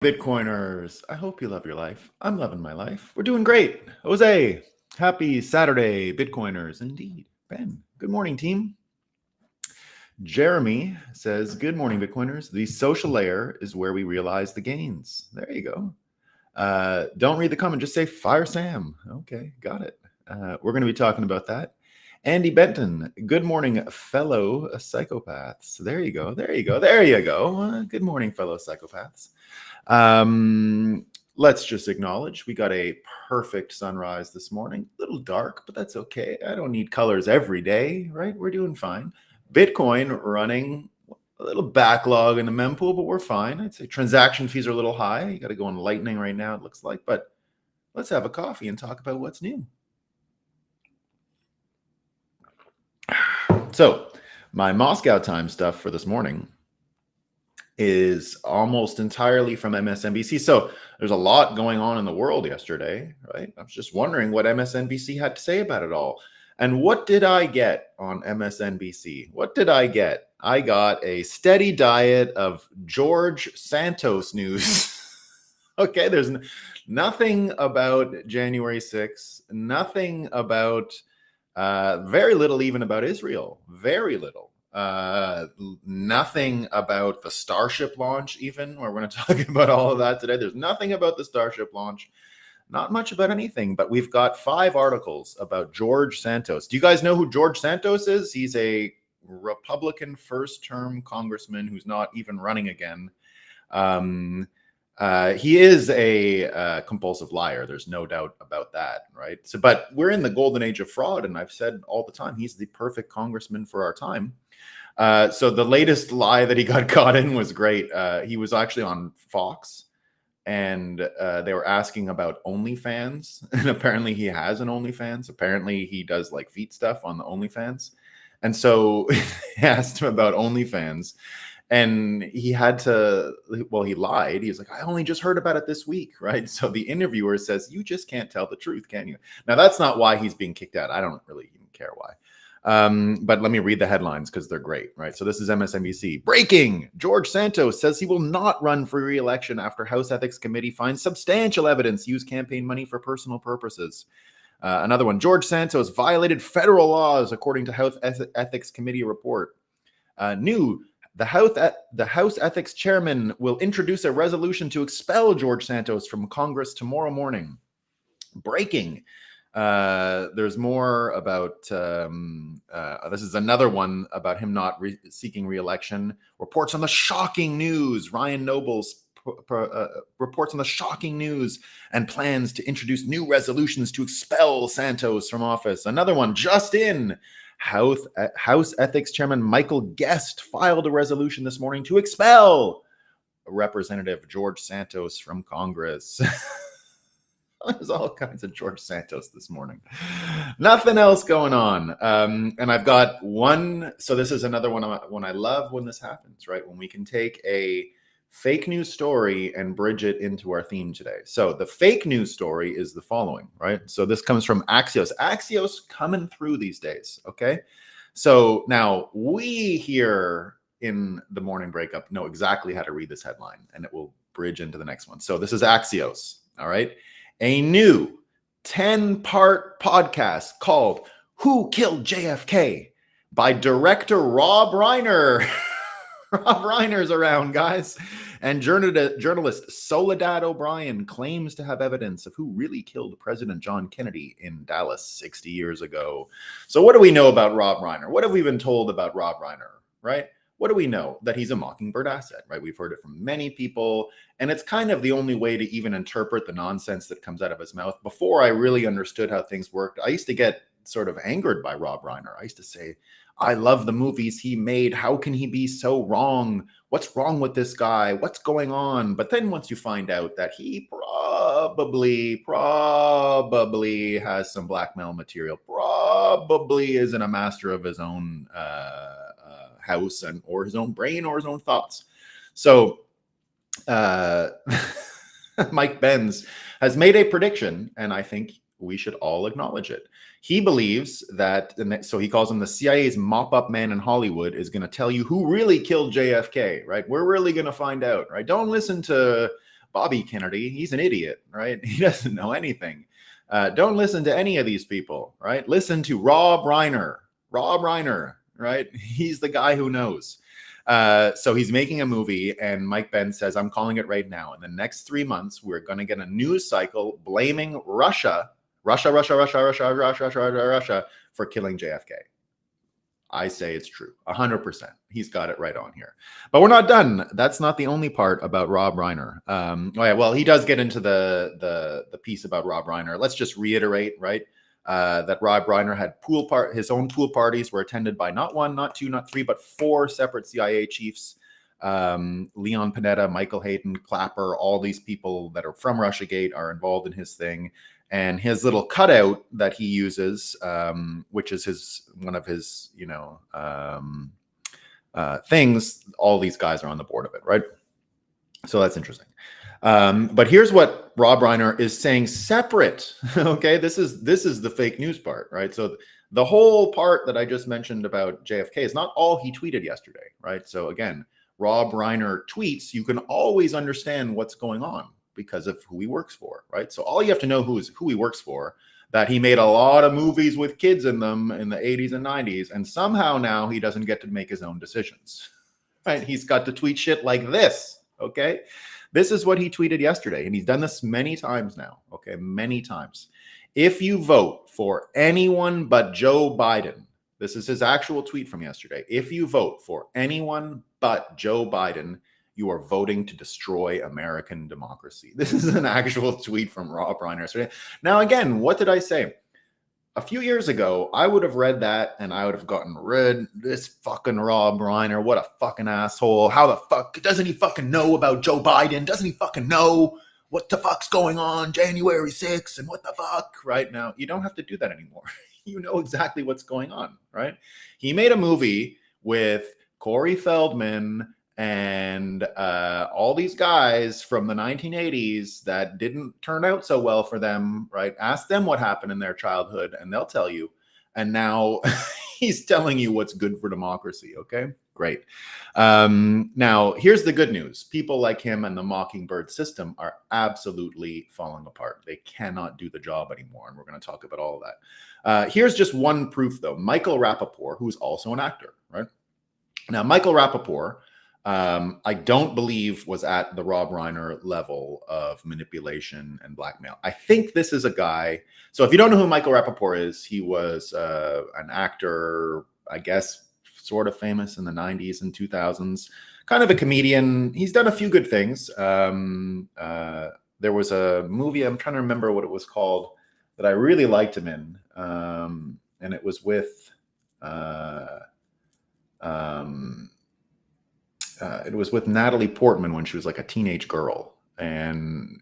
Bitcoiners, I hope you love your life. I'm loving my life. We're doing great. Jose, happy Saturday, Bitcoiners. Indeed. Ben, good morning, team. Jeremy says, good morning, Bitcoiners. The social layer is where we realize the gains. There you go. Don't read the comment, just say Fire Sam. Okay, got it. We're going to be talking about that. Andy Benton, good morning, fellow psychopaths. There you go. There you go. There you go. Good morning, fellow psychopaths. Let's just acknowledge we got a perfect sunrise this morning. A little dark, but that's okay. I don't need colors every day, right? We're doing fine. Bitcoin running a little backlog in the mempool, but we're fine. I'd say transaction fees are a little high. You got to go on Lightning right now, it looks like. But let's have a coffee and talk about what's new. So my Moscow time stuff for this morning is almost entirely from MSNBC. So there's a lot going on in the world yesterday, right? I was just wondering what MSNBC had to say about it all. And what did I get on MSNBC? What did I get? I got a steady diet of George Santos news. Okay, there's nothing about January 6th, nothing about, very little even about Israel, very little. Nothing about the Starship launch, even. We're going to talk about all of that today. There's nothing about the Starship launch. Not much about anything, but we've got 5 articles about George Santos. Do you guys know who George Santos is? He's a Republican first-term congressman who's not even running again. He is a compulsive liar. There's no doubt about that, right? So, but we're in the golden age of fraud, and I've said all the time, he's the perfect congressman for our time. So the latest lie that he got caught in was great. He was actually on Fox, and they were asking about OnlyFans, and apparently he has an OnlyFans. Apparently he does like feet stuff on the OnlyFans. And so they asked him about OnlyFans, and he had to, well, he lied. He was like, I only just heard about it this week, right? So the interviewer says, you just can't tell the truth, can you? Now, that's not why he's being kicked out. I don't really even care why. But let me read the headlines because they're great, right? So this is MSNBC. Breaking! George Santos says he will not run for re-election after House Ethics Committee finds substantial evidence used campaign money for personal purposes. Another one. George Santos violated federal laws according to House Ethics Committee report. New. The House Ethics Chairman will introduce a resolution to expel George Santos from Congress tomorrow morning. Breaking. There's more about, this is another one about him not seeking re-election. Reports on the shocking news. Ryan Nobles reports on the shocking news and plans to introduce new resolutions to expel Santos from office. Another one just in. House Ethics Chairman Michael Guest filed a resolution this morning to expel Representative George Santos from Congress. There's all kinds of George Santos this morning. Nothing else going on. And I've got one. So this is another one I love when this happens, right? When we can take a fake news story and bridge it into our theme today. So the fake news story is the following, right? So this comes from Axios. Axios coming through these days, okay? So now we here in the morning breakup know exactly how to read this headline, and it will bridge into the next one. So this is Axios, all right? A new 10-part podcast called Who Killed JFK by director Rob Reiner. Rob Reiner's around, guys. And journalist Soledad O'Brien claims to have evidence of who really killed President John Kennedy in Dallas 60 years ago. So what do we know about Rob Reiner? What have we been told about Rob Reiner, right? What do we know? That he's a Mockingbird asset, right? We've heard it from many people, and it's kind of the only way to even interpret the nonsense that comes out of his mouth. Before I really understood how things worked, I used to get sort of angered by Rob Reiner. I used to say, I love the movies he made. How can he be so wrong? What's wrong with this guy? What's going on? But then once you find out that he probably has some blackmail material, probably isn't a master of his own house and or his own brain or his own thoughts. So Mike Benz has made a prediction, and I think we should all acknowledge it. He believes that, so he calls him the CIA's mop-up man in Hollywood, is going to tell you who really killed JFK, right? We're really going to find out, right? Don't listen to Bobby Kennedy, he's an idiot, right? He doesn't know anything. Don't listen to any of these people, right? Listen to Rob Reiner. Rob Reiner, right? He's the guy who knows. So he's making a movie, and Mike Benn says, I'm calling it right now. In the next 3 months, we're going to get a news cycle blaming Russia for killing JFK. I say it's true, 100%. He's got it right on here. But we're not done. That's not the only part about Rob Reiner. Well, he does get into the piece about Rob Reiner. Let's just reiterate, right, that Rob Reiner had his own pool parties were attended by not one, not two, not three, but 4 separate CIA chiefs. Leon Panetta, Michael Hayden, Clapper, all these people that are from Russiagate are involved in his thing. And his little cutout that he uses, which is one of his, things, all these guys are on the board of it, right? So that's interesting. But here's what Rob Reiner is saying separate. Okay, this is the fake news part, right? So the whole part that I just mentioned about JFK is not all he tweeted yesterday, right? So again, Rob Reiner tweets, you can always understand what's going on because of who he works for, right? So all you have to know who he works for, that he made a lot of movies with kids in them in the 80s and 90s, and somehow now he doesn't get to make his own decisions, right? He's got to tweet shit like this, okay? This is what he tweeted yesterday, and he's done this many times now, okay? Many times. If you vote for anyone but Joe Biden, this is his actual tweet from yesterday. If you vote for anyone but Joe Biden, you are voting to destroy American democracy. This is an actual tweet from Rob Reiner yesterday. Now, again, what did I say? A few years ago, I would have read that and I would have gotten rid this fucking Rob Reiner. What a fucking asshole. How the fuck doesn't he fucking know about Joe Biden? Doesn't he fucking know what the fuck's going on January 6th and what the fuck? Right now, you don't have to do that anymore. You know exactly what's going on, right? He made a movie with Corey Feldman and all these guys from the 1980s that didn't turn out so well for them, right? Ask them what happened in their childhood and they'll tell you. And now he's telling you what's good for democracy, okay? Great. Now, here's the good news. People like him and the Mockingbird system are absolutely falling apart. They cannot do the job anymore, and we're going to talk about all of that. Here's just one proof, though. Michael Rapaport, who's also an actor, right? Now, Michael Rapaport, I don't believe was at the Rob Reiner level of manipulation and blackmail. I think this is a guy. So if you don't know who Michael Rapaport is, he was an actor, I guess, sort of famous in the 90s and 2000s, kind of a comedian. He's done a few good things. There was a movie, I'm trying to remember what it was called, that I really liked him in. And it was with Natalie Portman when she was like a teenage girl. And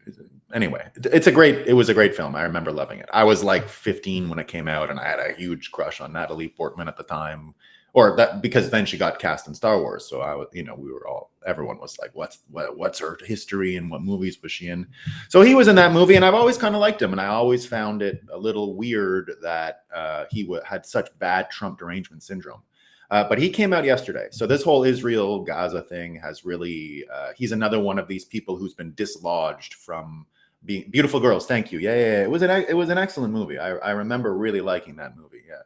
anyway, it was a great film. I remember loving it. I was like 15 when it came out, and I had a huge crush on Natalie Portman at the time, because then she got cast in Star Wars. So everyone was like, what's her history and what movies was she in? So he was in that movie, and I've always kind of liked him. And I always found it a little weird that he had such bad Trump derangement syndrome. But he came out yesterday. So this whole Israel-Gaza thing has really, he's another one of these people who's been dislodged from being Beautiful Girls. Thank you. Yeah. It was an excellent movie. I remember really liking that movie. Yeah.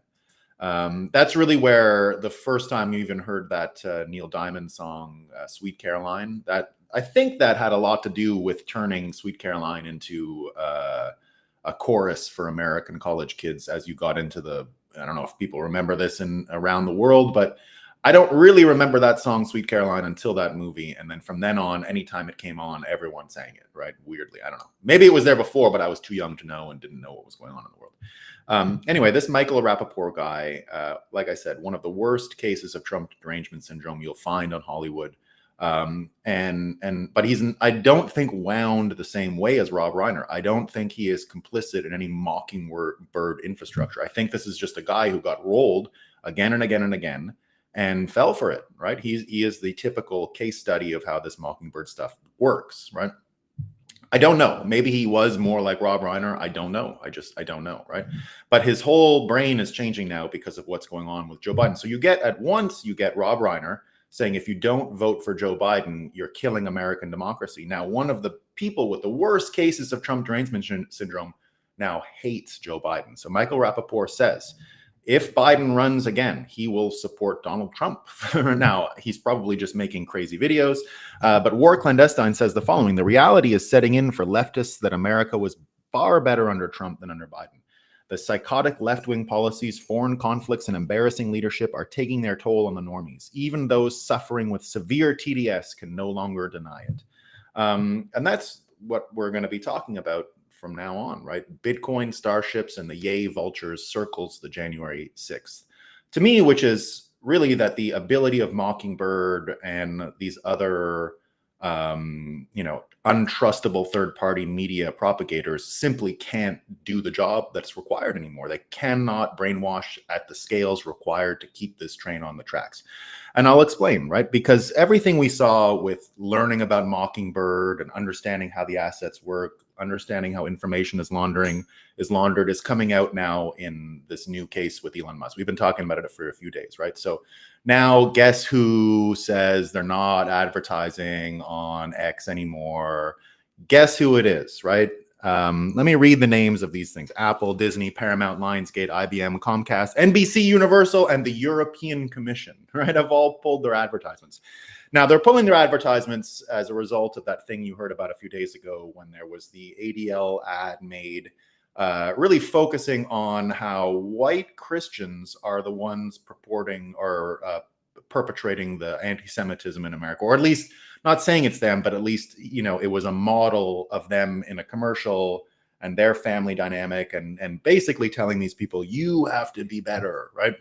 That's really where the first time you even heard that Neil Diamond song, Sweet Caroline, that I think that had a lot to do with turning Sweet Caroline into a chorus for American college kids as you got into I don't know if people remember this around the world, but I don't really remember that song, Sweet Caroline, until that movie. And then from then on, anytime it came on, everyone sang it, right? Weirdly, I don't know. Maybe it was there before, but I was too young to know and didn't know what was going on in the world. Anyway, this Michael Rapaport guy, like I said, one of the worst cases of Trump derangement syndrome you'll find on Hollywood. But I don't think wound the same way as Rob Reiner. I don't think he is complicit in any Mockingbird infrastructure. I think this is just a guy who got rolled again and again and again and fell for it, right? He is the typical case study of how this Mockingbird stuff works, right? I don't know. Maybe he was more like Rob Reiner. I don't know. I don't know, right? But his whole brain is changing now because of what's going on with Joe Biden. So you get Rob Reiner saying if you don't vote for Joe Biden, you're killing American democracy. Now, one of the people with the worst cases of Trump derangement syndrome now hates Joe Biden. So Michael Rappaport says, if Biden runs again, he will support Donald Trump. Now, he's probably just making crazy videos. But War Clandestine says the following: the reality is setting in for leftists that America was far better under Trump than under Biden. The psychotic left-wing policies, foreign conflicts, and embarrassing leadership are taking their toll on the normies. Even those suffering with severe TDS can no longer deny it. And that's what we're going to be talking about from now on, right? Bitcoin, Starships, and the Yay Vultures circles the January 6th. To me, which is really that the ability of Mockingbird and these other untrustable third-party media propagators simply can't do the job that's required anymore. They cannot brainwash at the scales required to keep this train on the tracks. And I'll explain, right? Because everything we saw with learning about Mockingbird and understanding how the assets work, understanding how information is laundered is coming out now in this new case with Elon Musk. We've been talking about it for a few days, right? So now guess who says they're not advertising on X anymore? Guess who it is, right? Let me read the names of these things: Apple, Disney, Paramount, Lionsgate, IBM, Comcast, NBC Universal, and the European Commission, right, have all pulled their advertisements. Now, they're pulling their advertisements as a result of that thing you heard about a few days ago when there was the ADL ad made, really focusing on how white Christians are the ones purporting or perpetrating the anti-Semitism in America, or at least not saying it's them, but at least, it was a model of them in a commercial and their family dynamic, and basically telling these people, you have to be better, right?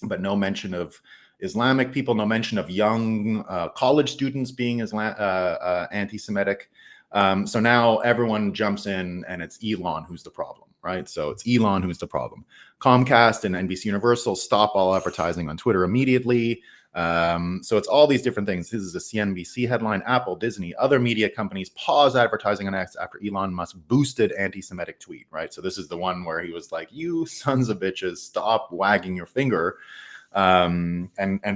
But no mention of Islamic people, no mention of young college students being anti-Semitic. So now everyone jumps in and it's Elon who's the problem, right? So it's Elon who's the problem. Comcast and NBC Universal stop all advertising on Twitter immediately. So it's all these different things. This is a CNBC headline. Apple, Disney, other media companies pause advertising on X after Elon Musk boosted anti-Semitic tweet, right? So this is the one where he was like, you sons of bitches, stop wagging your finger and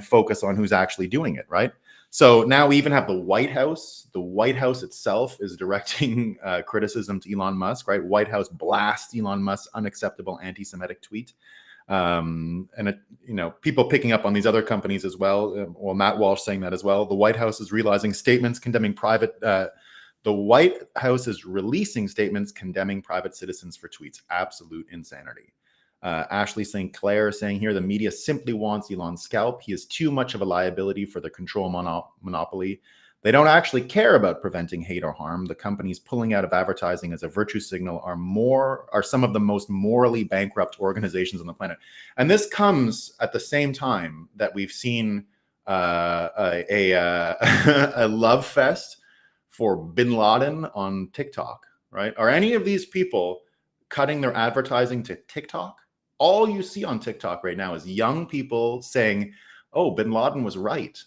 focus on who's actually doing it, right? So now we even have the White House. The White House itself is directing criticism to Elon Musk, right? White House blasts Elon Musk's unacceptable anti-Semitic tweet. And people picking up on these other companies as well. Well, Matt Walsh saying that as well. The White House is realizing statements condemning the White House is releasing statements condemning private citizens for tweets. Absolute insanity. Ashley St. Clair saying here, the media simply wants Elon's scalp. He is too much of a liability for the control monopoly. They don't actually care about preventing hate or harm. The companies pulling out of advertising as a virtue signal are some of the most morally bankrupt organizations on the planet. And this comes at the same time that we've seen a love fest for Bin Laden on TikTok, right? Are any of these people cutting their advertising to TikTok? All you see on TikTok right now is young people saying, oh, Bin Laden was right.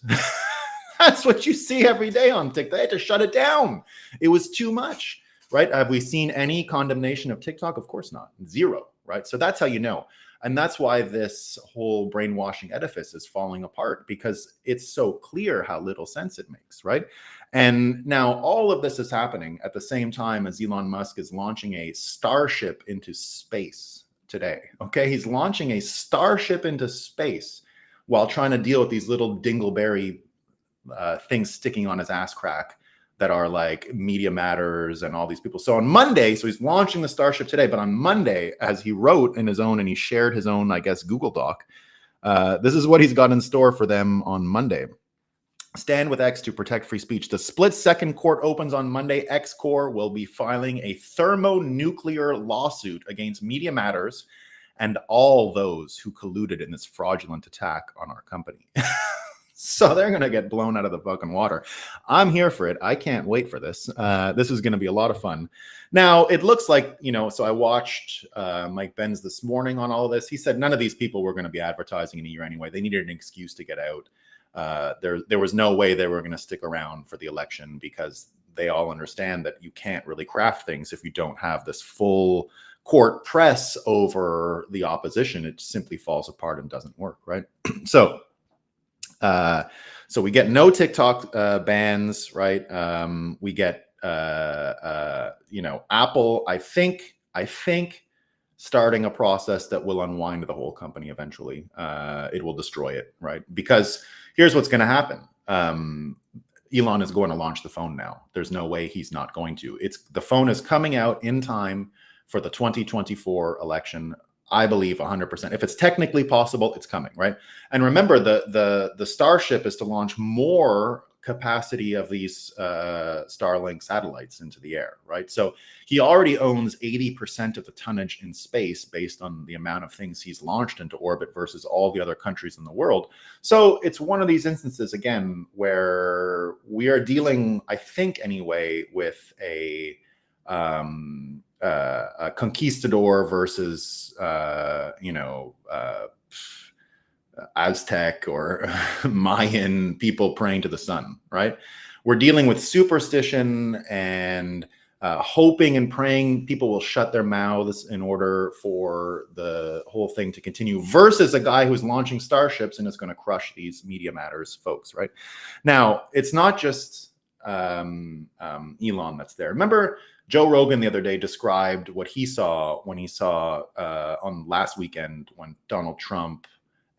That's what you see every day on TikTok. They had to shut it down. It was too much, right? Have we seen any condemnation of TikTok? Of course not. Zero, right? So that's how you know. And that's why this whole brainwashing edifice is falling apart, because it's so clear how little sense it makes, right? And now all of this is happening at the same time as Elon Musk is launching a Starship into space today, okay? He's launching a Starship into space while trying to deal with these little dingleberry things sticking on his ass crack that are like Media Matters and all these people. So on Monday, so he's launching the Starship today, but on Monday, as he wrote in his own, and he shared his own, I guess, Google Doc, this is what he's got in store for them on Monday. Stand with X to protect free speech. The split-second court opens on Monday. X Corp will be filing a thermonuclear lawsuit against Media Matters and all those who colluded in this fraudulent attack on our company. So they're going to get blown out of the fucking water. I'm here for it. I can't wait for this. This is going to be a lot of fun. Now, it looks like, so I watched Mike Benz this morning on all of this. He said none of these people were going to be advertising in a year anyway. They needed an excuse to get out. There was no way they were going to stick around for the election, because they all understand that you can't really craft things if you don't have this full court press over the opposition. It simply falls apart and doesn't work, right? So So we get no TikTok bans, right? We get Apple. I think starting a process that will unwind the whole company eventually. It will destroy it, right? Because here's what's going to happen. Elon is going to launch the phone now. There's no way he's not going to. The phone is coming out in time for the 2024 election. I believe 100%. If it's technically possible, it's coming, right? And remember, the Starship is to launch more capacity of these Starlink satellites into the air, right? So he already owns 80% of the tonnage in space based on the amount of things he's launched into orbit versus all the other countries in the world. So it's one of these instances, again, where we are dealing, I think anyway, with a conquistador versus Aztec or Mayan people praying to the sun, right? We're dealing with superstition and hoping and praying people will shut their mouths in order for the whole thing to continue, versus a guy who's launching starships and is going to crush these Media Matters folks, right? Now, it's not just Elon that's there. Remember, Joe Rogan the other day described what he saw when he saw on last weekend when Donald Trump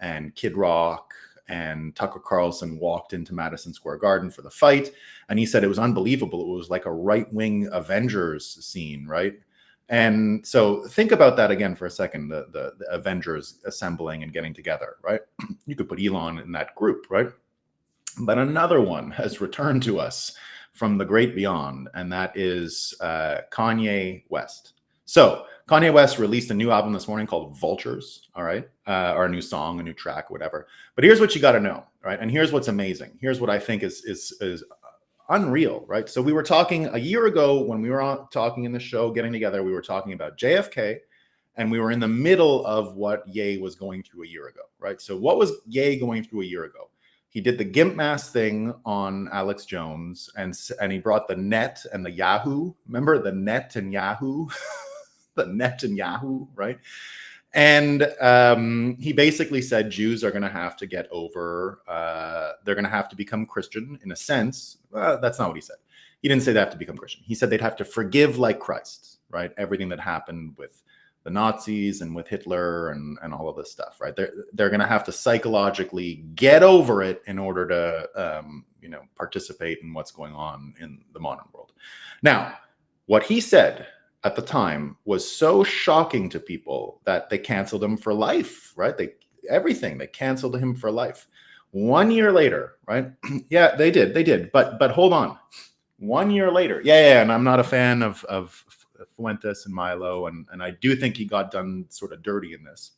and Kid Rock and Tucker Carlson walked into Madison Square Garden for the fight. And he said it was unbelievable. It was like a right-wing Avengers scene, right? And so think about that again for a second, the Avengers assembling and getting together, right? You could put Elon in that group, right? But another one has returned to us from the great beyond, and that is Kanye West. So Kanye West released a new album this morning called Vultures, all right? Or a new song, a new track, whatever. But here's what you got to know, right? And here's what's amazing. Here's what I think is unreal, right? So we were talking a year ago when we were talking in the show, getting together, we were talking about JFK, and we were in the middle of what Ye was going through a year ago, right? So what was Ye going through a year ago? He did the GIMP mask thing on Alex Jones, and he brought the net and the Yahoo. Remember the net and Yahoo? The net and Yahoo, right? And he basically said Jews are going to have to get over, they're going to have to become Christian in a sense. That's not what he said. He didn't say they have to become Christian. He said they'd have to forgive like Christ, right? Everything that happened with the Nazis and with Hitler and all of this stuff, right? They're going to have to psychologically get over it in order to, participate in what's going on in the modern world. Now, what he said at the time was so shocking to people that they canceled him for life, right? They canceled him for life. 1 year later, right? Yeah, they did. But hold on. 1 year later. Yeah, and I'm not a fan of Fuentes and Milo, and I do think he got done sort of dirty in this.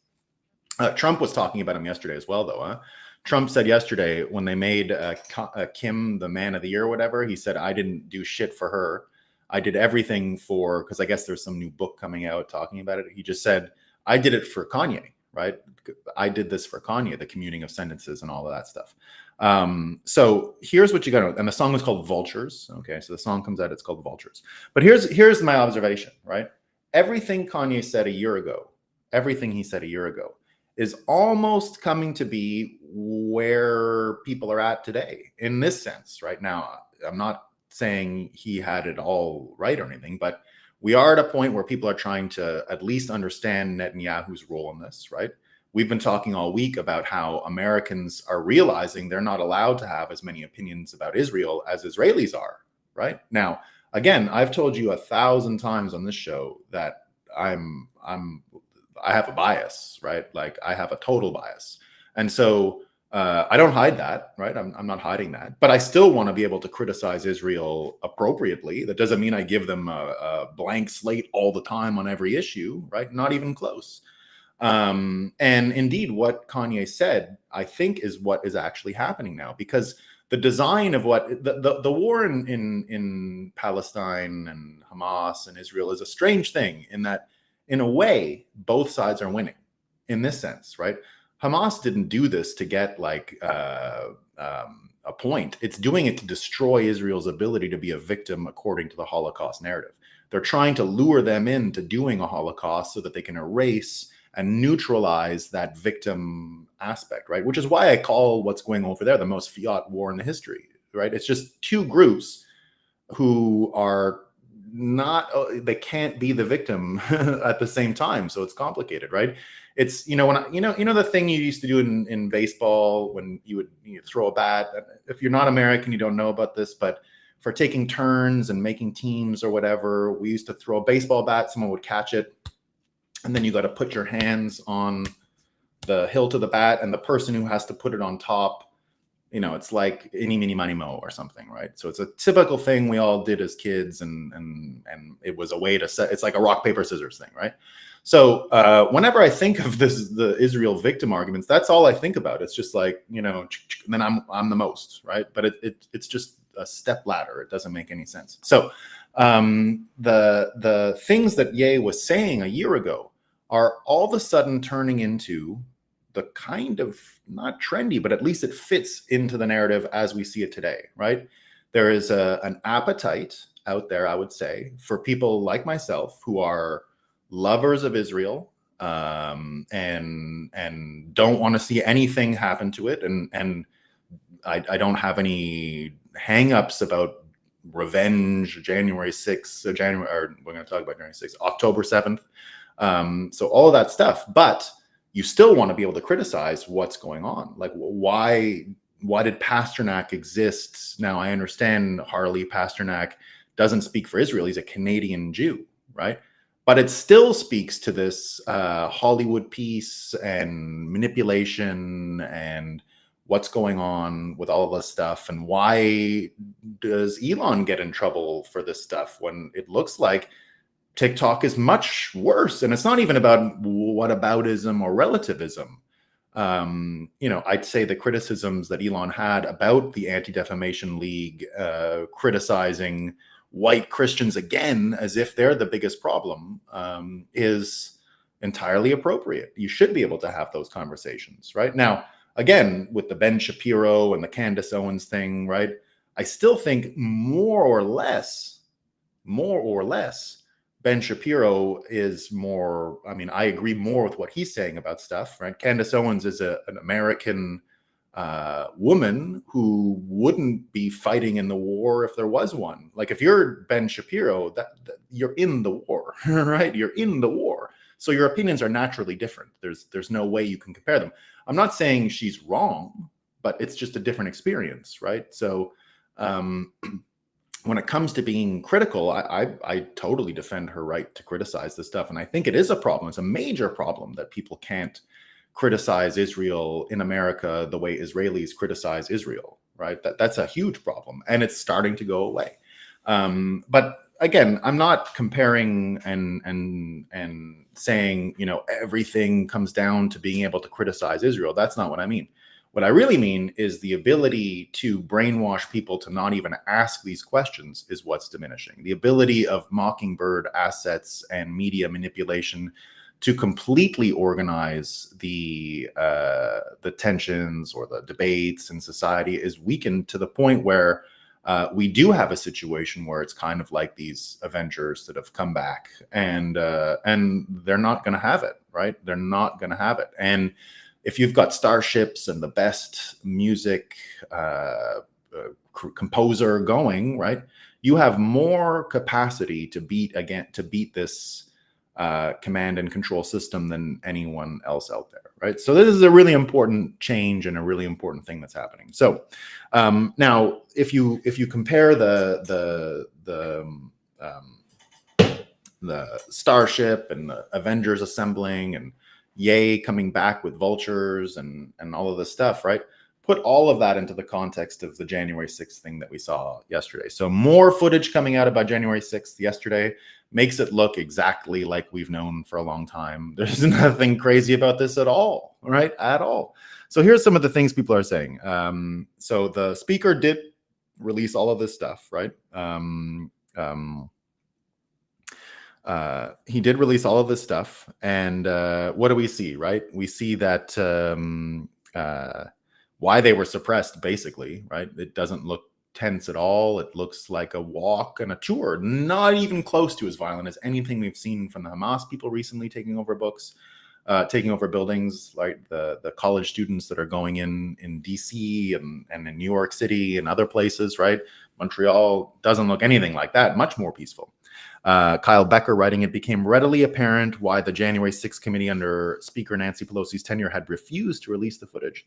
Trump was talking about him yesterday as well, though. Trump said yesterday when they made Kim the man of the year or whatever, he said, I didn't do shit for her. I did everything for, because I guess there's some new book coming out talking about it. He just said, I did it for Kanye, right? I did this for Kanye, the commuting of sentences and all of that stuff. So here's what you got to know. And the song is called Vultures. Okay, so the song comes out, it's called Vultures. But here's my observation, right? Everything Kanye said a year ago, is almost coming to be where people are at today in this sense right now. I'm not saying he had it all right or anything, but we are at a point where people are trying to at least understand Netanyahu's role in this, right? We've been talking all week about how Americans are realizing they're not allowed to have as many opinions about Israel as Israelis are, right? Now, again, I've told you 1,000 times on this show that I have a bias, right? Like I have a total bias. And so I don't hide that, right? I'm not hiding that, but I still want to be able to criticize Israel appropriately. That doesn't mean I give them a blank slate all the time on every issue, right? Not even close. And indeed, what Kanye said, I think, is what is actually happening now, because the design of what the war in Palestine and Hamas and Israel is a strange thing in that, in a way, both sides are winning in this sense, right? Hamas didn't do this to get like a point. It's doing it to destroy Israel's ability to be a victim according to the Holocaust narrative. They're trying to lure them into doing a Holocaust so that they can erase and neutralize that victim aspect, right? Which is why I call what's going on over there the most fiat war in the history, right? It's just two groups who are not, they can't be the victim at the same time. So it's complicated, right? It's, when the thing you used to do in baseball when you throw a bat. If you're not American, you don't know about this, but for taking turns and making teams or whatever, we used to throw a baseball bat, someone would catch it, and then you got to put your hands on the hilt of the bat, and the person who has to put it on top, it's like any mini money mo or something, right? So it's a typical thing we all did as kids, and it was a way to set. It's like a rock paper scissors thing, right? So whenever I think of the Israel victim arguments, that's all I think about. It's just like, and then I'm the most, right? But it's just a step ladder. It doesn't make any sense. So the things that Ye was saying a year ago are all of a sudden turning into the kind of, not trendy, but at least it fits into the narrative as we see it today, right? There is an appetite out there, I would say, for people like myself who are lovers of Israel, and don't want to see anything happen to it, and I don't have any hang-ups about revenge, January 6th, or we're going to talk about January 6th, October 7th. So all of that stuff, but you still want to be able to criticize what's going on. Like, why did Pasternak exist? Now, I understand Harley Pasternak doesn't speak for Israel. He's a Canadian Jew, right? But it still speaks to this Hollywood piece and manipulation and what's going on with all of this stuff. And why does Elon get in trouble for this stuff when it looks like TikTok is much worse? And it's not even about whataboutism or relativism. I'd say the criticisms that Elon had about the Anti-Defamation League criticizing white Christians again as if they're the biggest problem is entirely appropriate. You should be able to have those conversations, right? Now, again, with the Ben Shapiro and the Candace Owens thing, right? I still think more or less, Ben Shapiro is more, I agree more with what he's saying about stuff, right? Candace Owens is an American woman who wouldn't be fighting in the war if there was one. Like, if you're Ben Shapiro, that you're in the war, right? You're in the war. So your opinions are naturally different. There's no way you can compare them. I'm not saying she's wrong, but it's just a different experience, right? So when it comes to being critical, I totally defend her right to criticize this stuff. And I think it is a problem. It's a major problem that people can't criticize Israel in America the way Israelis criticize Israel, right? That's a huge problem, and it's starting to go away. But again, I'm not comparing and saying, everything comes down to being able to criticize Israel. That's not what I mean. What I really mean is the ability to brainwash people to not even ask these questions is what's diminishing. The ability of Mockingbird assets and media manipulation to completely organize the tensions or the debates in society is weakened to the point where we do have a situation where it's kind of like these Avengers that have come back, and they're not going to have it, right? They're not going to have it. And if you've got Starships and the best music composer going, right, you have more capacity to beat this command and control system than anyone else out there, right? So this is a really important change and a really important thing that's happening. So now, if you compare the Starship and the Avengers assembling and Ye coming back with Vultures and all of this stuff, right? Put all of that into the context of the January 6th thing that we saw yesterday. So more footage coming out about January 6th yesterday makes it look exactly like we've known for a long time. There's nothing crazy about this at all, right? At all. So here's some of the things people are saying. So the speaker did release all of this stuff, right? He did release all of this stuff, and what do we see, right? We see that why they were suppressed, basically, right? It doesn't look tense at all. It looks like a walk and a tour, not even close to as violent as anything we've seen from the Hamas people recently taking over books. taking over buildings, like the college students that are going in DC and in New York City and other places, right? Montreal doesn't look anything like that, much more peaceful. Kyle Becker writing, it became readily apparent why the January 6th committee under Speaker Nancy Pelosi's tenure had refused to release the footage.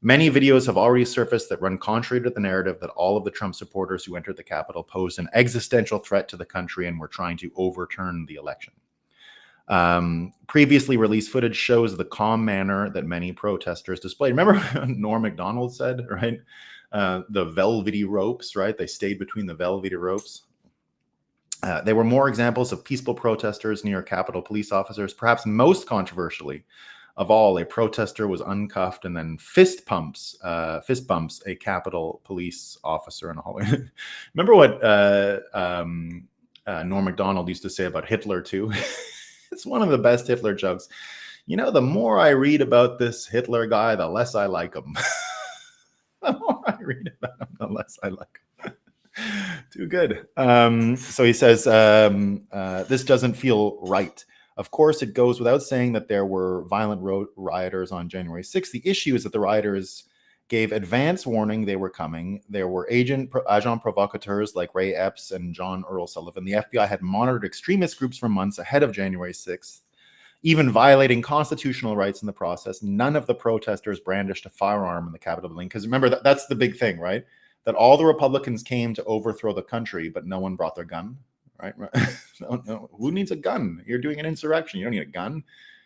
Many videos have already surfaced that run contrary to the narrative that all of the Trump supporters who entered the Capitol posed an existential threat to the country and were trying to overturn the election. Previously released footage shows the calm manner that many protesters displayed. Remember what Norm Macdonald said, right? The velvety ropes, right? They stayed between the velvety ropes. There were more examples of peaceful protesters near Capitol police officers. Perhaps most controversially of all, a protester was uncuffed and then fist bumps a Capitol police officer in a hallway. Remember what Norm Macdonald used to say about Hitler too? It's one of the best Hitler jokes. You know, the more I read about this Hitler guy, the less I like him. The more I read about him, the less I like him. Too good. So he says, this doesn't feel right. Of course, it goes without saying that there were violent rioters on January 6th. The issue is that the rioters gave advance warning they were coming. There were agent provocateurs like Ray Epps and John Earl Sullivan. The FBI had monitored extremist groups for months ahead of January 6th, even violating constitutional rights in the process. None of the protesters brandished a firearm in the Capitol building. Because remember, that's the big thing, right? That all the Republicans came to overthrow the country, but no one brought their gun, right? No. Who needs a gun? You're doing an insurrection. You don't need a gun.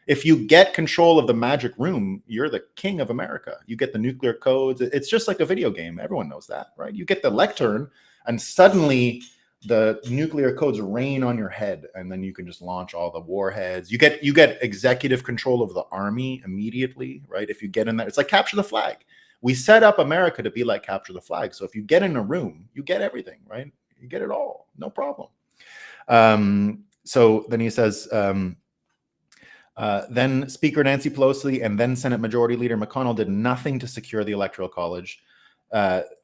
If you get control of the magic room, you're the king of America. You get the nuclear codes. It's just like a video game. Everyone knows that, right? You get the lectern, and suddenly the nuclear codes rain on your head, and then you can just launch all the warheads. You get executive control of the army immediately, right? If you get in there, it's like capture the flag. We set up America to be like capture the flag. So if you get in a room, you get everything, right? You get it all, no problem. So then he says, then Speaker Nancy Pelosi and then Senate Majority Leader McConnell did nothing to secure the Electoral College,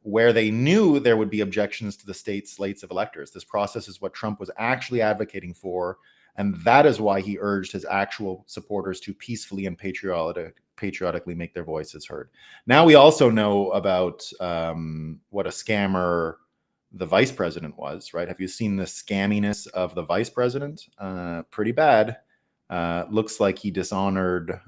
where they knew there would be objections to the state slates of electors. This process is what Trump was actually advocating for, and that is why he urged his actual supporters to peacefully and patriotically make their voices heard. Now we also know about what a scammer the vice president was, right? Have you seen the scamminess of the vice president? Pretty bad. Looks like he dishonored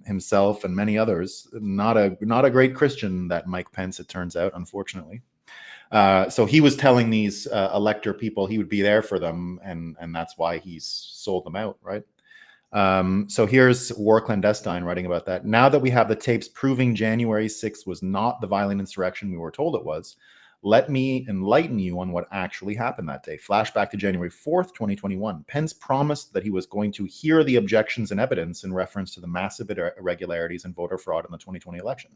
himself and many others. Not a great Christian, that Mike Pence, it turns out, unfortunately. So he was telling these elector people he would be there for them, and that's why he's sold them out, right? So here's War Clandestine writing about that. Now that we have the tapes proving January 6th was not the violent insurrection we were told it was, let me enlighten you on what actually happened that day. Flashback to January 4th, 2021. Pence promised that he was going to hear the objections and evidence in reference to the massive irregularities and voter fraud in the 2020 election.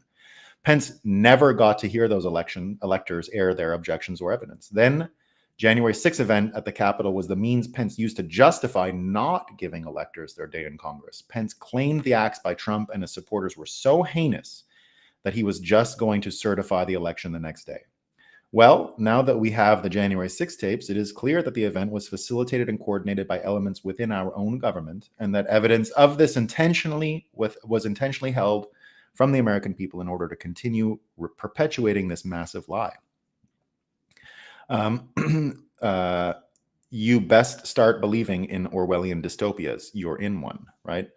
Pence never got to hear those electors air their objections or evidence. Then January 6th event at the Capitol was the means Pence used to justify not giving electors their day in Congress. Pence claimed the acts by Trump and his supporters were so heinous that he was just going to certify the election the next day. Well, now that we have the January 6 tapes, it is clear that the event was facilitated and coordinated by elements within our own government, and that evidence of this was intentionally held from the American people in order to continue perpetuating this massive lie. You best start believing in Orwellian dystopias. You're in one, right?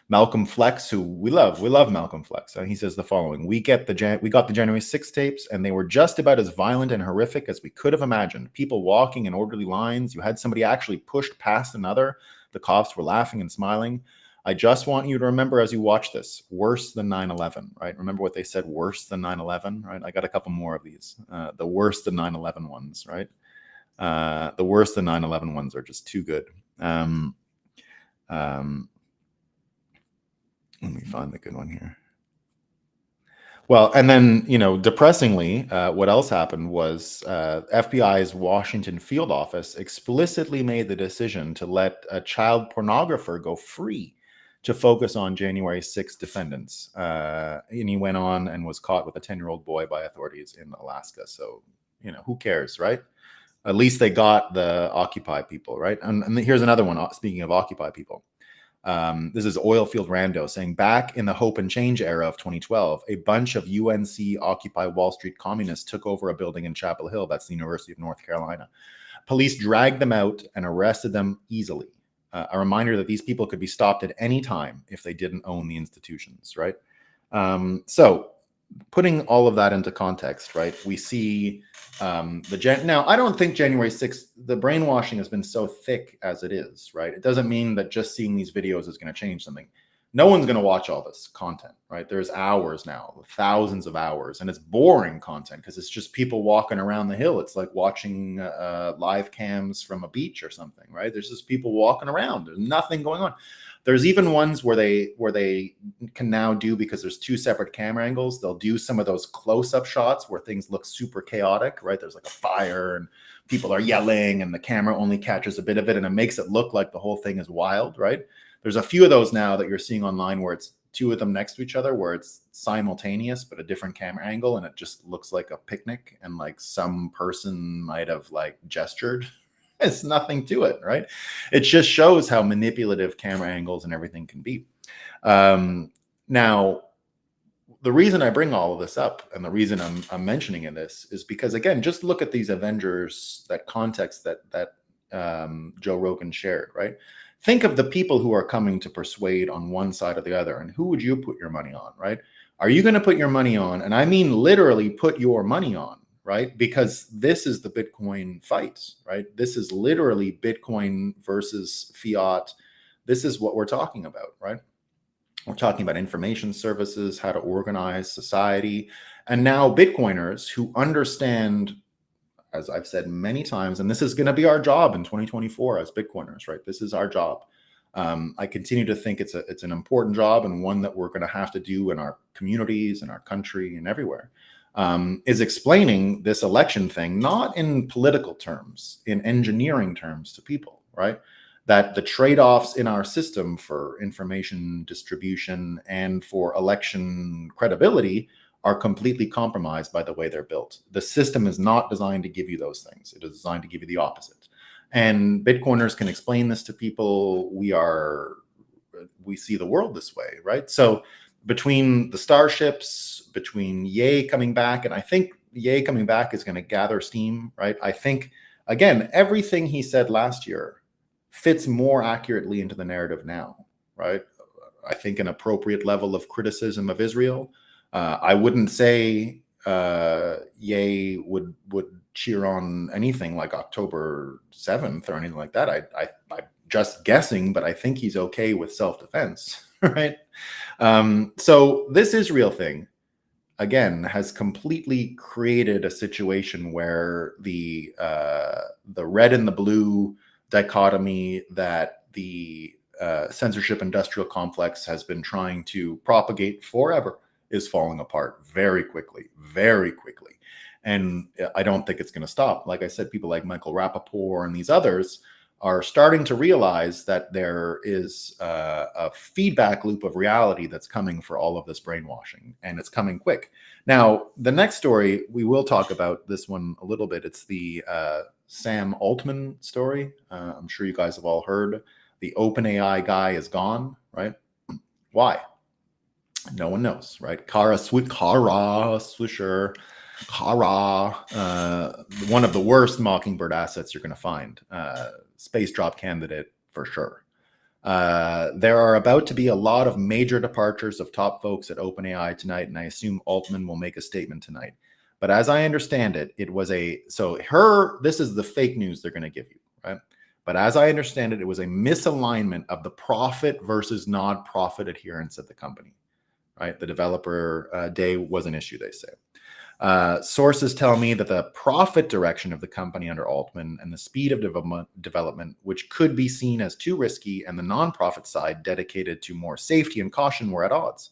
Malcolm Flex, who we love Malcolm Flex. He says the following: we got the January 6 tapes, and they were just about as violent and horrific as we could have imagined. People walking in orderly lines. You had somebody actually pushed past another. The cops were laughing and smiling. I just want you to remember as you watch this, worse than 9/11, right? Remember what they said, worse than 9/11, right? I got a couple more of these. The worse than 9/11 ones, right? The worse than 9/11 ones are just too good. Let me find the good one here. Well, and then, depressingly, what else happened was FBI's Washington field office explicitly made the decision to let a child pornographer go free to focus on January 6 defendants. And he went on and was caught with a 10-year-old boy by authorities in Alaska. So, who cares, right? At least they got the Occupy people, right? And here's another one, speaking of Occupy people. This is Oilfield Rando saying, back in the Hope and Change era of 2012, a bunch of UNC Occupy Wall Street communists took over a building in Chapel Hill. That's the University of North Carolina. Police dragged them out and arrested them easily. A reminder that these people could be stopped at any time if they didn't own the institutions, right? So putting all of that into context, right? We see now I don't think January 6th, the brainwashing has been so thick as it is, right? It doesn't mean that just seeing these videos is going to change something. No one's going to watch all this content, right? There's hours now, thousands of hours, and it's boring content because it's just people walking around the hill. It's like watching live cams from a beach or something, right? There's just people walking around. There's nothing going on. There's even ones where they can now do, because there's two separate camera angles, they'll do some of those close-up shots where things look super chaotic, right? There's like a fire and people are yelling and the camera only catches a bit of it and it makes it look like the whole thing is wild, right? There's a few of those now that you're seeing online where it's two of them next to each other, where it's simultaneous but a different camera angle, and it just looks like a picnic and like some person might have like gestured. It's nothing to it, right? It just shows how manipulative camera angles and everything can be. Now, the reason I bring all of this up and the reason I'm mentioning in this is because, again, just look at these Avengers, that context that Joe Rogan shared, right? Think of the people who are coming to persuade on one side or the other, and who would you put your money on, right? Are you going to put your money on, and I mean literally put your money on, right? Because this is the Bitcoin fight, right? This is literally Bitcoin versus fiat. This is what we're talking about, right? We're talking about information services, how to organize society. And now Bitcoiners who understand, as I've said many times, and this is going to be our job in 2024 as Bitcoiners, right? This is our job. I continue to think it's an important job, and one that we're going to have to do in our communities, in our country, and everywhere. Is explaining this election thing, not in political terms, in engineering terms to people, right? That the trade-offs in our system for information distribution and for election credibility are completely compromised by the way they're built. The system is not designed to give you those things. It is designed to give you the opposite. And Bitcoiners can explain this to people. We see the world this way, right? So between the Starships, between Ye coming back, and I think Ye coming back is going to gather steam, right? I think, again, everything he said last year fits more accurately into the narrative now, right? I think an appropriate level of criticism of Israel. I wouldn't say Ye would cheer on anything like October 7th or anything like that. I'm just guessing, but I think he's okay with self-defense, right? So this Israel thing, again, has completely created a situation where the red and the blue dichotomy that the censorship industrial complex has been trying to propagate forever is falling apart very quickly, very quickly. And I don't think it's going to stop. Like I said, people like Michael Rappaport and these others are starting to realize that there is a feedback loop of reality that's coming for all of this brainwashing, and it's coming quick. Now, the next story, we will talk about this one a little bit. It's the Sam Altman story. I'm sure you guys have all heard. The OpenAI guy is gone, right? Why? No one knows, right? Kara Swisher, one of the worst Mockingbird assets you're going to find. Space drop candidate for sure. There are about to be a lot of major departures of top folks at OpenAI tonight, and I assume Altman will make a statement tonight. But as I understand it, this is the fake news they're going to give you, right? But as I understand it, it was a misalignment of the profit versus non-profit adherence at the company, right? The developer day was an issue, they say. Sources tell me that the profit direction of the company under Altman and the speed of development, which could be seen as too risky, and the nonprofit side dedicated to more safety and caution, were at odds.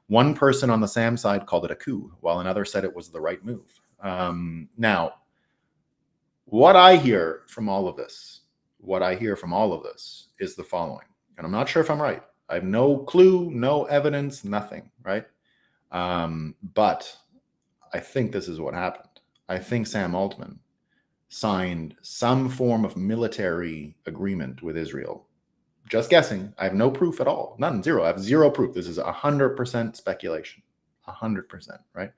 One person on the Sam side called it a coup, while another said it was the right move. Now, what I hear from all of this is the following, and I'm not sure if I'm right. I have no clue, no evidence, nothing, right? But I think this is what happened. I think Sam Altman signed some form of military agreement with Israel just guessing. I have no proof at all. None, zero. I have zero proof. This is 100% speculation. 100%, right?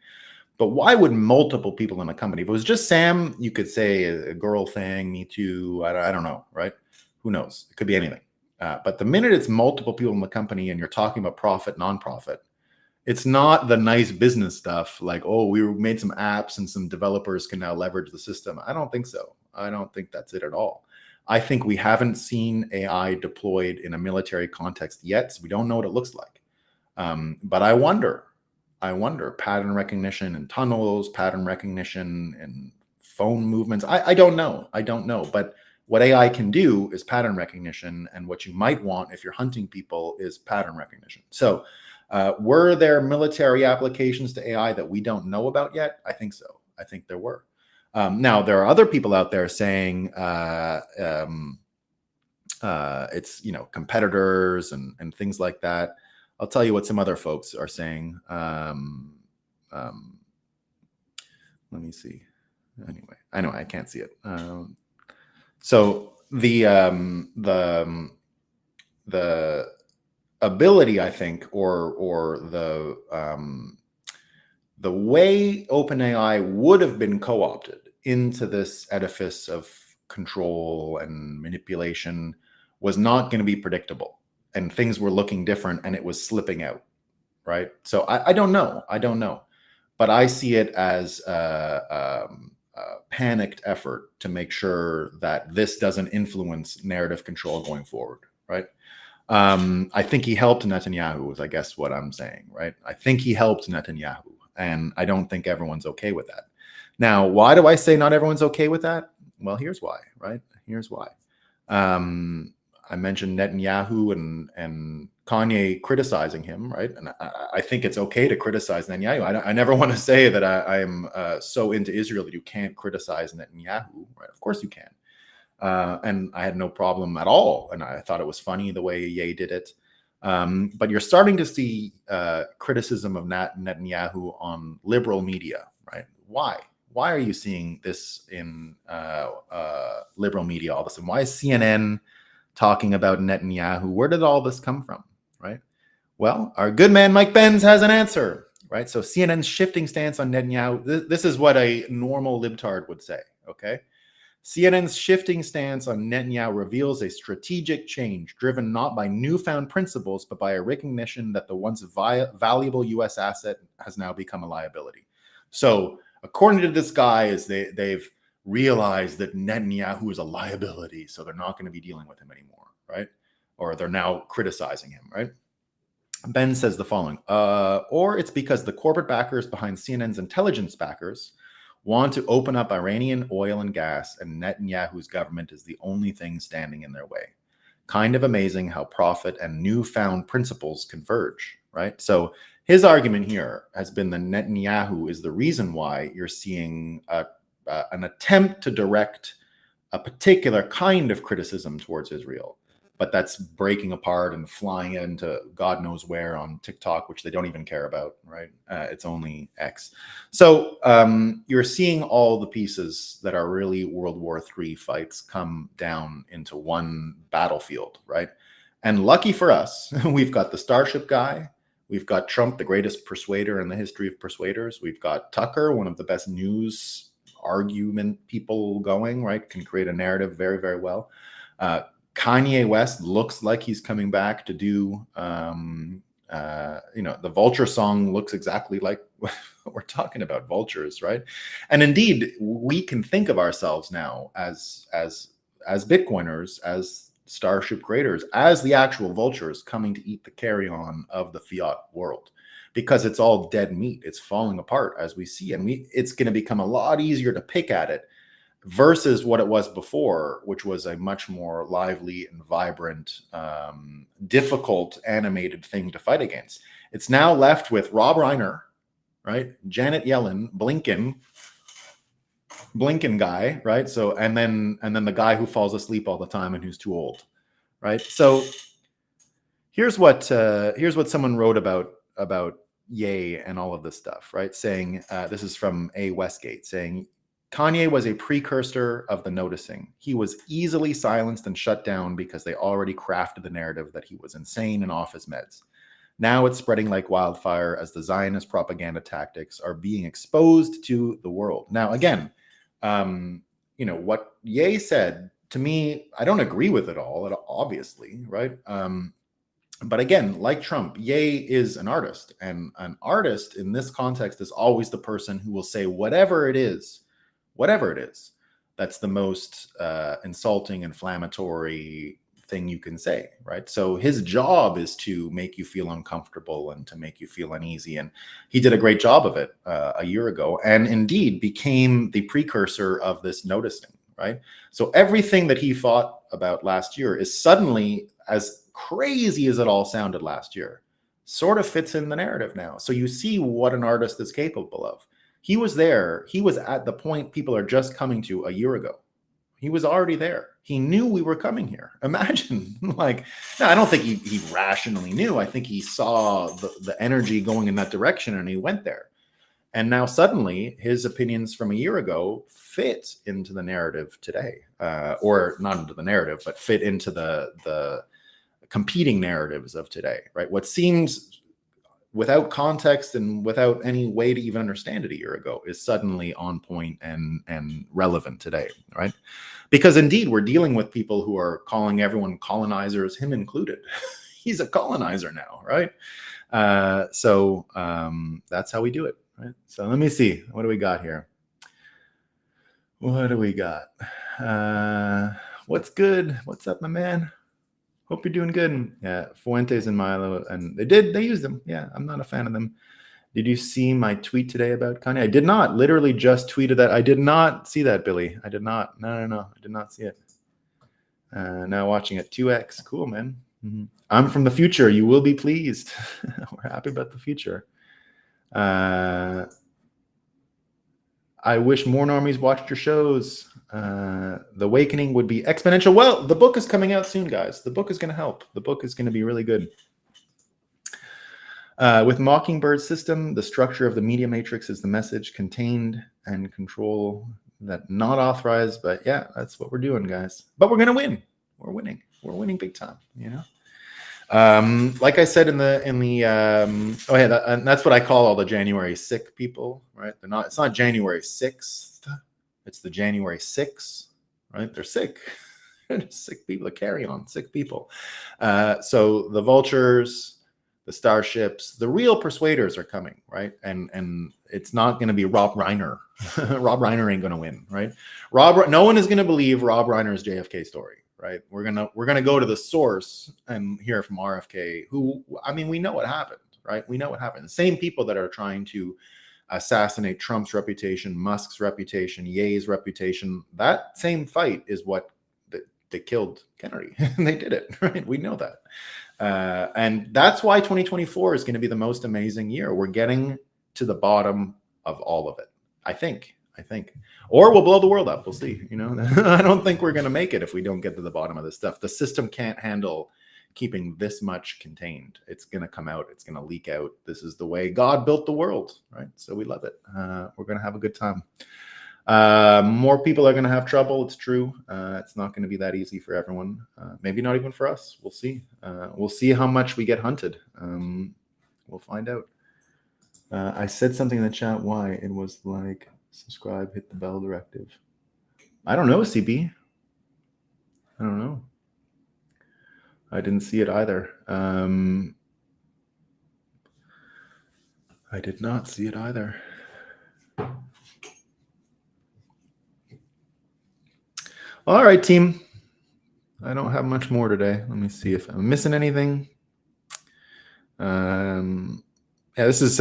But why would multiple people in a company? If it was just Sam, you could say a girl thing, me too. I don't know, right? Who knows? It could be anything. But the minute it's multiple people in the company and you're talking about profit, non-profit, it's not the nice business stuff like, oh, we made some apps and some developers can now leverage the system. I don't think so. I don't think that's it at all. I think we haven't seen AI deployed in a military context yet, so we don't know what it looks like. But I wonder pattern recognition in tunnels, pattern recognition in phone movements. I don't know. I don't know. But what AI can do is pattern recognition. And what you might want if you're hunting people is pattern recognition. So were there military applications to AI that we don't know about yet? I think so. I think there were. Now, there are other people out there saying it's, competitors and things like that. I'll tell you what some other folks are saying. Let me see. Anyway, I know I can't see it. So the ability, I think, or the way OpenAI would have been co-opted into this edifice of control and manipulation was not going to be predictable, and things were looking different, and it was slipping out, right? So I don't know. I don't know. But I see it as a panicked effort to make sure that this doesn't influence narrative control going forward, right? I think he helped Netanyahu, is I guess what I'm saying, right? I think he helped Netanyahu, and I don't think everyone's okay with that. Now, why do I say not everyone's okay with that? Well, here's why, right? Here's why. I mentioned Netanyahu and Kanye criticizing him, right? And I think it's okay to criticize Netanyahu. I never want to say that I am so into Israel that you can't criticize Netanyahu, right? Of course you can. And I had no problem at all. And I thought it was funny the way Ye did it. But you're starting to see criticism of Netanyahu on liberal media, right? Why? Why are you seeing this in liberal media all of a sudden? Why is CNN talking about Netanyahu? Where did all this come from, right? Well, our good man Mike Benz has an answer, right? So CNN's shifting stance on Netanyahu, this is what a normal libtard would say, okay? CNN's shifting stance on Netanyahu reveals a strategic change driven not by newfound principles, but by a recognition that the once valuable U.S. asset has now become a liability. So according to this guy, is they've realized that Netanyahu is a liability, so they're not going to be dealing with him anymore, right? Or they're now criticizing him, right? Ben says the following, or it's because the corporate backers behind CNN's intelligence backers want to open up Iranian oil and gas, and Netanyahu's government is the only thing standing in their way. Kind of amazing how profit and newfound principles converge, right? So his argument here has been that Netanyahu is the reason why you're seeing an attempt to direct a particular kind of criticism towards Israel, but that's breaking apart and flying into God knows where on TikTok, which they don't even care about, right? It's only X. So you're seeing all the pieces that are really World War III fights come down into one battlefield, right? And lucky for us, we've got the Starship guy. We've got Trump, the greatest persuader in the history of persuaders. We've got Tucker, one of the best news argument people going, right? Can create a narrative very, very well. Kanye West looks like he's coming back to do, the Vulture song looks exactly like what we're talking about, Vultures, right? And indeed, we can think of ourselves now as Bitcoiners, as Starship creators, as the actual vultures coming to eat the carry-on of the fiat world, because it's all dead meat. It's falling apart as we see, and it's going to become a lot easier to pick at it versus what it was before, which was a much more lively and vibrant, difficult, animated thing to fight against. It's now left with Rob Reiner, right? Janet Yellen, Blinken guy, right? So and then the guy who falls asleep all the time and who's too old, right? So here's what someone wrote about Ye and all of this stuff, right? Saying this is from A. Westgate, saying Kanye was a precursor of the noticing. He was easily silenced and shut down because they already crafted the narrative that he was insane and off his meds. Now it's spreading like wildfire as the Zionist propaganda tactics are being exposed to the world. Now, again, what Ye said, to me, I don't agree with it all, obviously, right? But again, like Trump, Ye is an artist. And an artist in this context is always the person who will say whatever it is, that's the most insulting, inflammatory thing you can say, right? So his job is to make you feel uncomfortable and to make you feel uneasy. And he did a great job of it a year ago, and indeed became the precursor of this noticing, right? So everything that he fought about last year is suddenly, as crazy as it all sounded last year, sort of fits in the narrative now. So you see what an artist is capable of. He was there. He was at the point people are just coming to a year ago. He was already there. He knew we were coming here. Imagine, no, I don't think he rationally knew. I think he saw the energy going in that direction and he went there. And now suddenly his opinions from a year ago fit into the narrative today, or not into the narrative, but fit into the competing narratives of today, right? What seems without context and without any way to even understand it a year ago is suddenly on point and relevant today, right? Because indeed, we're dealing with people who are calling everyone colonizers, him included. He's a colonizer now, right? So that's how we do it, right? So let me see. What do we got here? What do we got? What's good? What's up, my man? Hope you're doing good. Yeah, Fuentes and Milo, and they used them. Yeah, I'm not a fan of them. Did you see my tweet today about Kanye? I did not. Literally just tweeted that. I did not see that, Billy. I did not. No. I did not see it. Now watching it 2x. Cool, man. Mm-hmm. I'm from the future. You will be pleased. We're happy about the future. I wish more normies watched your shows. The Awakening would be exponential. Well, the book is coming out soon, guys. The book is going to help. The book is going to be really good. With Mockingbird's system, the structure of the media matrix is the message, contained and control that not authorized. But yeah, that's what we're doing, guys. But we're going to win. We're winning. We're winning big time, you know? Like I said in the and that's what I call all the January sick people, right? It's not January 6th, it's the January 6th, right? They're sick. They're sick people, carry on, sick people. So the Vultures, the Starships, the real persuaders are coming, right? And it's not going to be Rob Reiner. Rob Reiner ain't going to win, right? No one is going to believe Rob Reiner's JFK story. Right, we're gonna go to the source and hear from RFK. Who, I mean, we know what happened, right? We know what happened. The same people that are trying to assassinate Trump's reputation, Musk's reputation, Ye's reputation. That same fight is what they killed Kennedy. They did it, right? We know that, and that's why 2024 is going to be the most amazing year. We're getting to the bottom of all of it. I think, or we'll blow the world up. We'll see. You know, I don't think we're going to make it if we don't get to the bottom of this stuff. The system can't handle keeping this much contained. It's going to come out. It's going to leak out. This is the way God built the world, right? So we love it. We're going to have a good time. More people are going to have trouble. It's true. It's not going to be that easy for everyone. Maybe not even for us. We'll see. We'll see how much we get hunted. We'll find out. I said something in the chat. Why? It was like, subscribe, hit the bell directive. I don't know, CB. I don't know. I didn't see it either. I did not see it either. All right, team. I don't have much more today. Let me see if I'm missing anything. Yeah, this is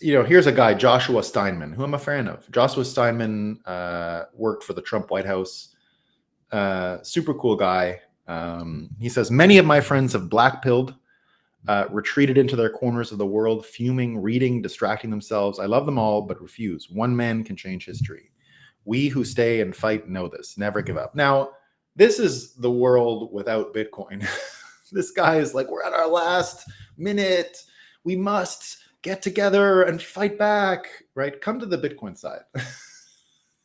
here's a guy, Joshua Steinman, who I'm a fan of. Joshua Steinman worked for the Trump White House. Super cool guy. He says, many of my friends have black-pilled, retreated into their corners of the world, fuming, reading, distracting themselves. I love them all, but refuse. One man can change history. We who stay and fight know this. Never give up. Now, this is the world without Bitcoin. This guy is like, we're at our last minute. We must get together and fight back, right? Come to the Bitcoin side.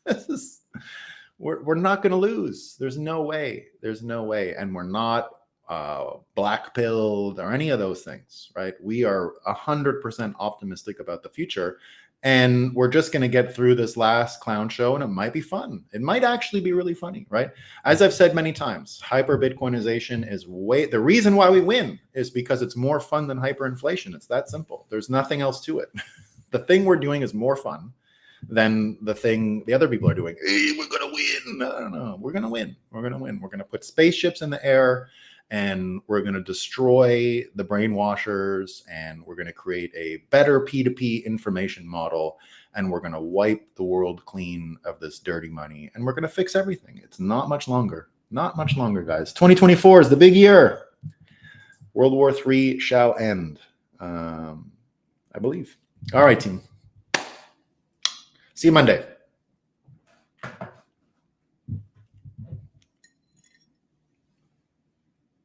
This is, we're not going to lose. There's no way. There's no way. And we're not black pilled or any of those things, right? We are 100% optimistic about the future. And we're just going to get through this last clown show, and it might be fun. It might actually be really funny, right? As I've said many times, hyper Bitcoinization is the reason why we win is because it's more fun than hyperinflation. It's that simple. There's nothing else to it. The thing we're doing is more fun than the thing the other people are doing. Hey, we're going to win. No. We're going to win. We're going to win. We're going to put spaceships in the air, and we're going to destroy the brainwashers, and we're going to create a better P2P information model, and we're going to wipe the world clean of this dirty money, and we're going to fix everything. It's not much longer. Not much longer, guys. 2024 is the big year. World War III shall end, I believe. All right, team. See you Monday.